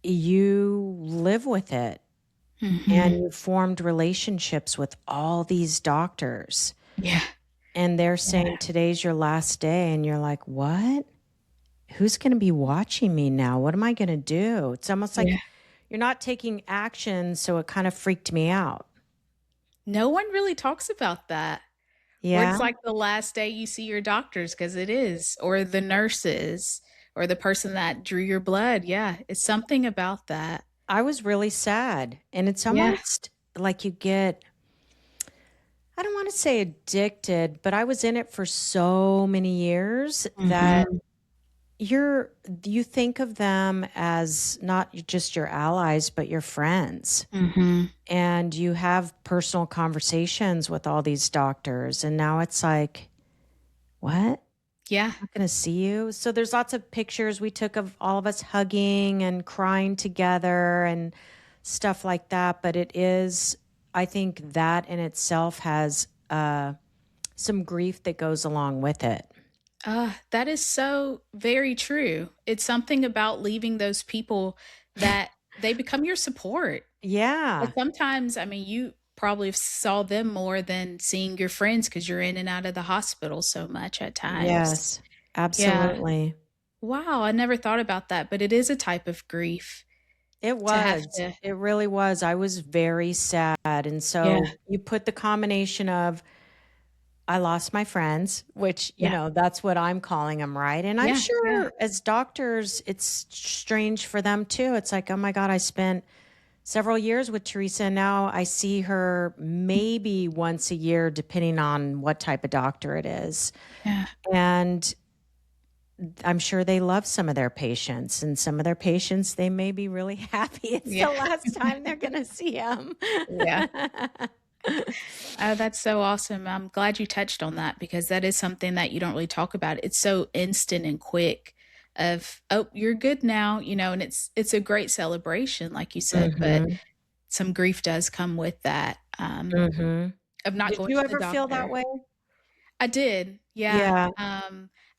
Speaker 2: you live with it and
Speaker 1: Mhm.
Speaker 2: you formed relationships with all these doctors.
Speaker 1: Yeah,
Speaker 2: And they're saying,
Speaker 1: yeah,
Speaker 2: today's your last day. And you're like, what? Who's going to be watching me now? What am I going to do? It's almost
Speaker 1: yeah.
Speaker 2: like you're not taking action. So it kind of freaked me out.
Speaker 1: No one really talks about that. Where
Speaker 2: Yeah.
Speaker 1: it's like the last day you see your doctors, because it is, or the nurses, or the person that drew your blood. Yeah, it's something about that.
Speaker 2: I was really sad. And it's
Speaker 1: Yeah.
Speaker 2: almost like you get, I don't want to say addicted, but I was in it for so many years that
Speaker 1: Mhm.
Speaker 2: you're you think of them as not just your allies but your friends,
Speaker 1: Mhm.
Speaker 2: and you have personal conversations with all these doctors, and now it's like, what? I'm
Speaker 1: Yeah.
Speaker 2: not going to see you. So there's lots of pictures we took of all of us hugging and crying together and stuff like that, but it is, I think that in itself has some grief that goes along with it.
Speaker 1: That is so very true. It's something about leaving those people that they become your support. But
Speaker 2: Yeah.
Speaker 1: sometimes, I mean, you probably saw them more than seeing your friends because 'cause you're in and out of the hospital so much at times.
Speaker 2: Yes,
Speaker 1: Yeah.
Speaker 2: absolutely.
Speaker 1: Wow, I never thought about that, but it is a type of grief
Speaker 2: It
Speaker 1: to have
Speaker 2: was.
Speaker 1: to.
Speaker 2: It really was. I was very sad. And
Speaker 1: Yeah.
Speaker 2: so you put the combination of I lost my friends, which,
Speaker 1: Yeah.
Speaker 2: that's what I'm calling them, right? And I'm
Speaker 1: Yeah, yeah.
Speaker 2: sure as doctors, it's strange for them too. It's like, oh my God, I spent several years with Teresa, and now I see her maybe once a year, depending on what type of doctor it is.
Speaker 1: Yeah.
Speaker 2: And I'm sure they love some of their patients, and some of their patients, they may be really happy it's
Speaker 1: Yeah.
Speaker 2: the last time they're going to see them.
Speaker 1: Yeah. Oh, that's so awesome. I'm glad you touched on that because that is something that you don't really talk about. It's so instant and quick of, "Oh, you're good now," and it's a great celebration, like you said, but
Speaker 2: Hmm.
Speaker 1: some grief does come with that,
Speaker 2: Hmm.
Speaker 1: of not
Speaker 2: Did
Speaker 1: going
Speaker 2: you
Speaker 1: to the
Speaker 2: ever feel that
Speaker 1: doctor.
Speaker 2: way?
Speaker 1: I did, yeah.
Speaker 2: Yeah.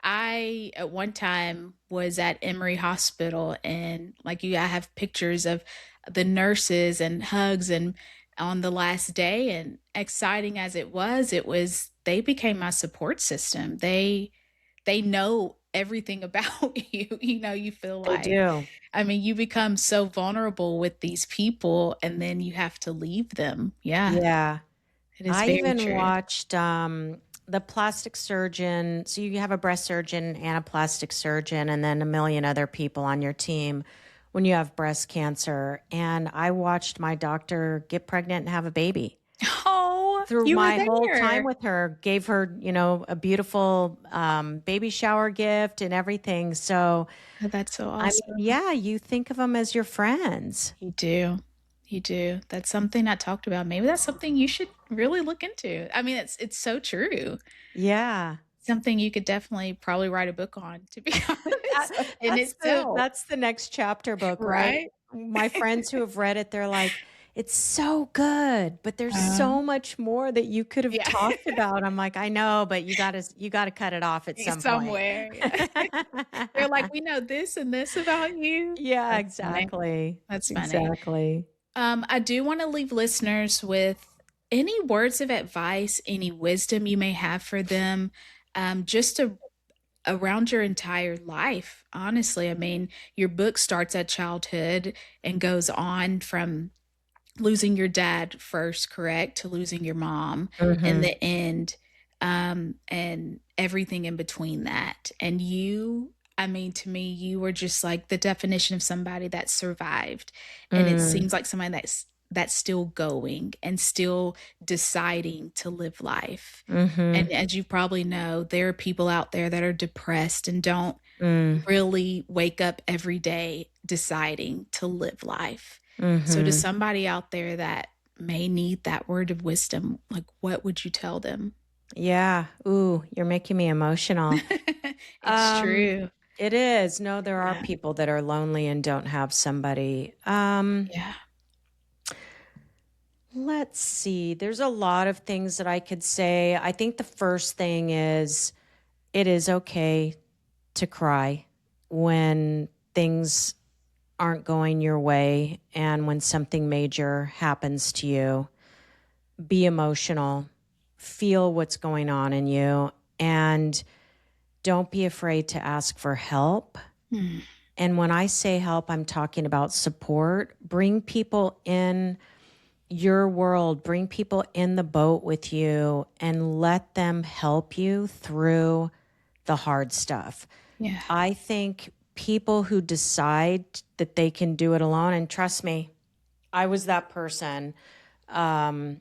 Speaker 1: I at one time was at Emory Hospital, and I have pictures of the nurses and hugs, and on the last day, and exciting as it was they became my support system. They know everything about you. You feel
Speaker 2: They
Speaker 1: like,
Speaker 2: do.
Speaker 1: I mean, you become so vulnerable with these people, and then you have to leave them. Yeah,
Speaker 2: Yeah.
Speaker 1: it is
Speaker 2: I
Speaker 1: very
Speaker 2: even
Speaker 1: true.
Speaker 2: watched the plastic surgeon. So you have a breast surgeon and a plastic surgeon, and then a million other people on your team when you have breast cancer. And I watched my doctor get pregnant and have a baby
Speaker 1: Oh,
Speaker 2: through
Speaker 1: you were
Speaker 2: my whole time
Speaker 1: there.
Speaker 2: with her, gave her, a beautiful baby shower gift and everything. So,
Speaker 1: Oh, that's so
Speaker 2: I mean,
Speaker 1: awesome.
Speaker 2: yeah, you think of them as your friends.
Speaker 1: You do. You do. That's something I talked about. Maybe that's something you should really look into. I mean, it's so true.
Speaker 2: Yeah.
Speaker 1: Something you could definitely probably write a book on, to be
Speaker 2: That
Speaker 1: honest, in
Speaker 2: that's the
Speaker 1: itself,
Speaker 2: that's the next chapter book, right?
Speaker 1: right?
Speaker 2: My friends who have read it, they're like, "It's so good, but there's
Speaker 1: Uh,
Speaker 2: so much more that you could have
Speaker 1: yeah,
Speaker 2: talked about." I'm like, "I know, but you gotta cut it off at some point."
Speaker 1: somewhere, yeah. They're like, "We know this and this about you."
Speaker 2: Yeah,
Speaker 1: That's funny.
Speaker 2: exactly.
Speaker 1: That's funny.
Speaker 2: Exactly.
Speaker 1: I do wanna leave listeners with any words of advice, any wisdom you may have for them, just to around your entire life, honestly. I mean, your book starts at childhood and goes on from losing your dad first, correct, to losing your mom in
Speaker 2: Mhm.
Speaker 1: the end, and everything in between that. And I mean, to me, you were just like the definition of somebody that survived. And it
Speaker 2: Mm.
Speaker 1: seems like somebody that's still going and still deciding to live life. And
Speaker 2: Mhm.
Speaker 1: as you probably know, there are people out there that are depressed and don't
Speaker 2: Mm.
Speaker 1: really wake up every day deciding to live life. So to
Speaker 2: Mhm.
Speaker 1: somebody out there that may need that word of wisdom, like, what would you tell them?
Speaker 2: Yeah. Ooh, you're making me emotional.
Speaker 1: It's
Speaker 2: Um,
Speaker 1: true.
Speaker 2: it is. No, there are
Speaker 1: Yeah.
Speaker 2: people that are lonely and don't have somebody.
Speaker 1: Yeah.
Speaker 2: Let's see. There's a lot of things that I could say. I think the first thing is it is okay to cry when things aren't going your way and when something major happens to you. Be emotional, feel what's going on in you, and don't be afraid to ask for help.
Speaker 1: Mm.
Speaker 2: And when I say help, I'm talking about support. Bring people in your world, bring people in the boat with you and let them help you through the hard stuff.
Speaker 1: Yeah.
Speaker 2: I think people who decide that they can do it alone, and trust me, I was that person. Um,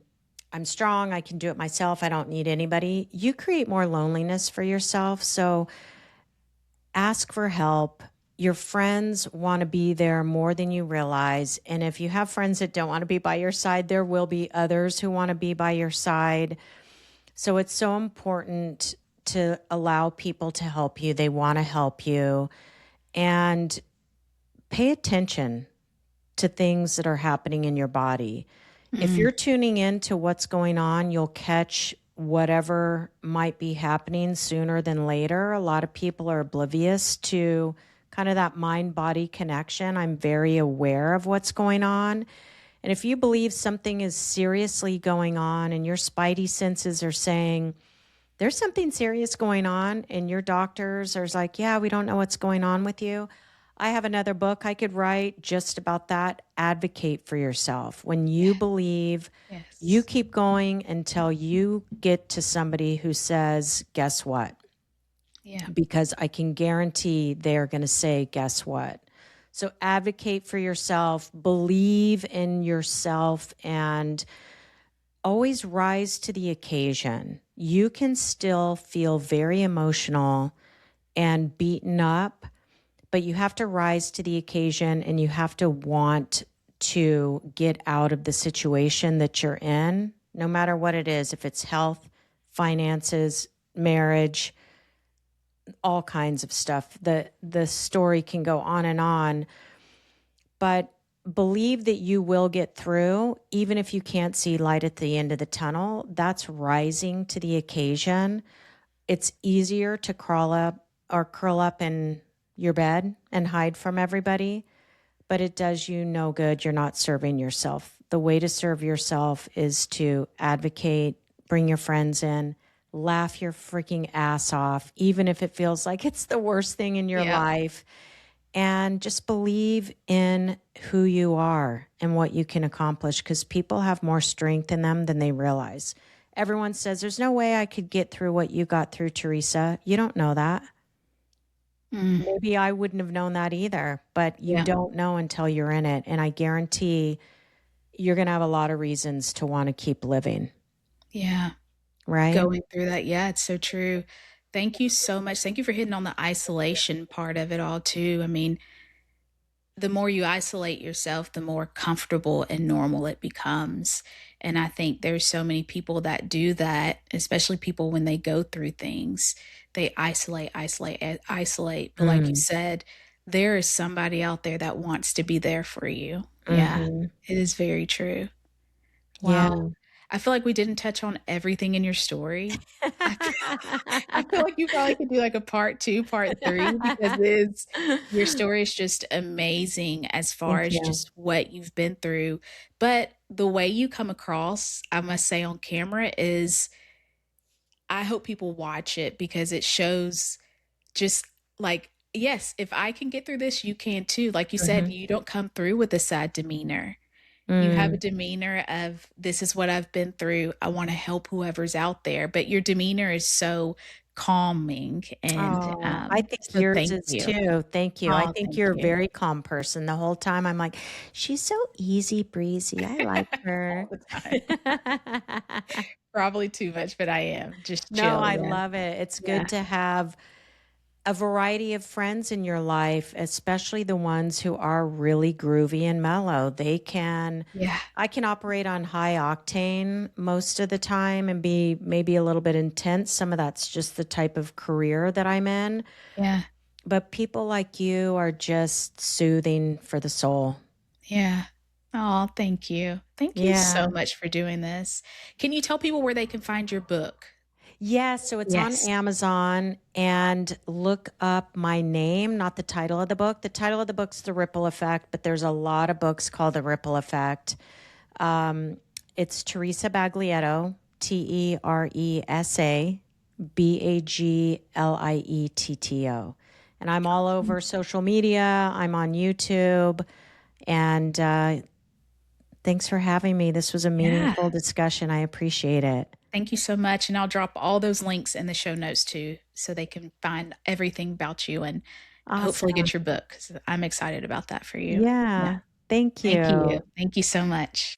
Speaker 2: I'm strong. I can do it myself. I don't need anybody. You create more loneliness for yourself. So ask for help. Your friends want to be there more than you realize. And if you have friends that don't want to be by your side, there will be others who want to be by your side. So it's so important to allow people to help you. They want to help you. And pay attention to things that are happening in your body. If
Speaker 1: Mm.
Speaker 2: you're tuning in to what's going on, you'll catch whatever might be happening sooner than later. A lot of people are oblivious to kind of that mind body connection. I'm very aware of what's going on. And if you believe something is seriously going on and your spidey senses are saying, there's something serious going on, and your doctors are like, yeah, we don't know what's going on with you. I have another book I could write just about that. Advocate for yourself. When you
Speaker 1: Yeah.
Speaker 2: believe, you
Speaker 1: Yes.
Speaker 2: keep going until you get to somebody who says, guess what?
Speaker 1: Yeah.
Speaker 2: Because I can guarantee they're going to say, guess what? So advocate for yourself, believe in yourself, and always rise to the occasion. You can still feel very emotional and beaten up, but you have to rise to the occasion and you have to want to get out of the situation that you're in, no matter what it is, if it's health, finances, marriage, all kinds of stuff. The story can go on, but believe that you will get through even if you can't see light at the end of the tunnel. That's rising to the occasion. It's easier to crawl up or curl up in your bed and hide from everybody, but it does you no good. You're not serving yourself. The way to serve yourself is to advocate, bring your friends in, laugh your freaking ass off, even if it feels like it's the worst thing in your
Speaker 1: Yeah.
Speaker 2: life, and just believe in who you are and what you can accomplish, because people have more strength in them than they realize. Everyone says, there's no way I could get through what you got through, Teresa. You don't know that.
Speaker 1: Mm.
Speaker 2: Maybe I wouldn't have known that either, but you
Speaker 1: Yeah.
Speaker 2: don't know until you're in it. And I guarantee you're going to have a lot of reasons to want to keep living,
Speaker 1: Yeah.
Speaker 2: right?
Speaker 1: Going through that. Yeah, it's so true. Thank you so much. Thank you for hitting on the isolation part of it all too. I mean, the more you isolate yourself, the more comfortable and normal it becomes. And I think there's so many people that do that, especially people when they go through things. They isolate, isolate, isolate. But like you
Speaker 2: Mm,
Speaker 1: said, there is somebody out there that wants to be there for you. Yeah,
Speaker 2: hmm.
Speaker 1: it is very true. Wow.
Speaker 2: Yeah.
Speaker 1: I feel like we didn't touch on everything in your story. I feel I feel like you probably could do, like, a part 2, part 3 because it's your story is just amazing as far
Speaker 2: Thank
Speaker 1: as
Speaker 2: you.
Speaker 1: just what you've been through, but the way you come across, I must say on camera is I hope people watch it because it shows just, like, yes, if I can get through this, you can too. Like you said,
Speaker 2: Hmm.
Speaker 1: you don't come through with a sad demeanor. You have a
Speaker 2: Mm.
Speaker 1: demeanor of, "This is what I've been through. I wanna help whoever's out there," but your demeanor is so calming, and,
Speaker 2: Oh, I think
Speaker 1: so
Speaker 2: yours
Speaker 1: thank
Speaker 2: is
Speaker 1: you.
Speaker 2: too. Thank you. I
Speaker 1: Oh,
Speaker 2: think
Speaker 1: thank
Speaker 2: you're a
Speaker 1: you.
Speaker 2: very calm person. The whole time I'm like, she's so easy breezy. I like
Speaker 1: All
Speaker 2: her.
Speaker 1: the time. Probably too much, but I am. Just
Speaker 2: No,
Speaker 1: chill,
Speaker 2: I
Speaker 1: yeah.
Speaker 2: love it. It's
Speaker 1: Yeah.
Speaker 2: good to have a variety of friends in your life, especially the ones who are really groovy and mellow.
Speaker 1: Yeah.
Speaker 2: I can operate on high octane most of the time and be maybe a little bit intense. Some of that's just the type of career that I'm in.
Speaker 1: Yeah.
Speaker 2: But people like you are just soothing for the soul.
Speaker 1: Yeah. Oh, thank you. Thank you so
Speaker 2: Yeah.
Speaker 1: much for doing this. Can you tell people where they can find your book?
Speaker 2: Yeah, so it's on
Speaker 1: Yes.
Speaker 2: Amazon, and look up my name, not the title of the book. The title of the book's The Ripple Effect, but there's a lot of books called The Ripple Effect. Um, it's Teresa Baglietto, Teresa Baglietto. And I'm all over social media. I'm on YouTube. And thanks for having me. This was a
Speaker 1: Yeah.
Speaker 2: meaningful discussion. I appreciate it.
Speaker 1: Thank you so much, and I'll drop all those links in the show notes too, so they can find everything about you and hopefully
Speaker 2: Awesome.
Speaker 1: get your book, 'cause I'm excited about that for you. Yeah.
Speaker 2: Yeah. Thank
Speaker 1: Thank you.
Speaker 2: you.
Speaker 1: Thank you so much.